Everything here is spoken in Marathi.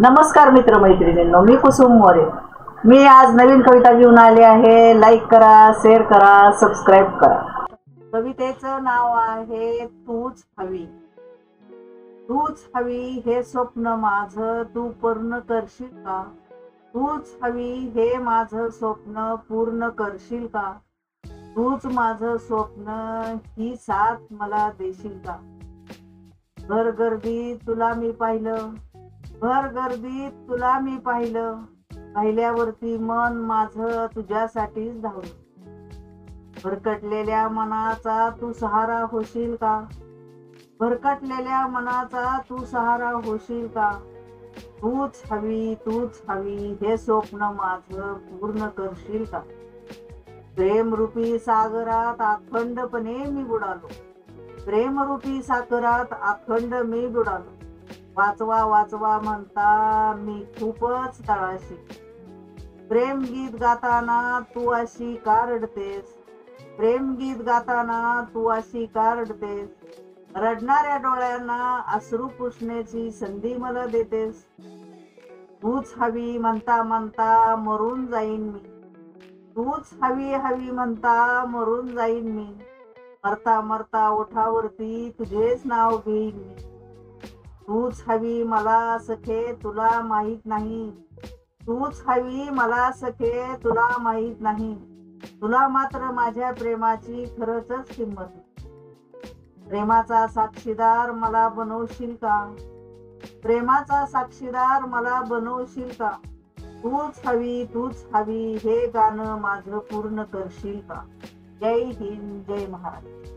नमस्कार मित्र मैत्रिणींनो, मी कुसुम मोरे. मी आज नवीन कविता घेऊन आले आहे. लाईक करा, शेअर करा, सबस्क्राईब करा. कवितेचं नाव आहे तूच हवी. तूच हवी हे स्वप्न माझं तू पूर्ण करशील का? तूच हवी हे माझं स्वप्न पूर्ण करशील का? तूच माझं स्वप्न ही साथ मला देशील का? भर गर्दीत तुला मी पाहिलं, भर गर्दीत तुला मी पाहिलं, पाहिल्यावरती मन माझं तुझ्यासाठीच धावलं. भरकटलेल्या मनाचा तू सहारा होशील का? भरकटलेल्या मनाचा तू सहारा होशील का? तूच हवी, तूच हवी हे स्वप्न माझं पूर्ण करशील का? प्रेमरूपी सागरात अखंडपणे मी बुडालो, प्रेमरूपी सागरात अखंड मी बुडालो. वाचवा वाचवा म्हणता मी खूपच तळाशी. प्रेम गीत गाताना तू अशी का रडतेस? प्रेम गीत गाताना तू अशी का रडतेस? रडणाऱ्या डोळ्यांना अश्रू पुसण्याची संधी मला देतेस. तूच हवी म्हणता म्हणता मरून जाईन मी, तूच हवी हवी म्हणता मरून जाईन मी. मरता मरता ओठावरती तुझेच नाव घेईन मी. तूच हवी मला सखे तुला माहित नाही, तूच हवी मला सखे तुला माहित नाही. तुला मात्र माझ्या प्रेमाची खरंच किंमत. प्रेमाचा साक्षीदार मला बनवशील का? प्रेमाचा साक्षीदार मला बनवशील का? तूच हवी, तूच हवी हे गाणं माझं पूर्ण करशील का? जय हिंद, जय महाराष्ट्र.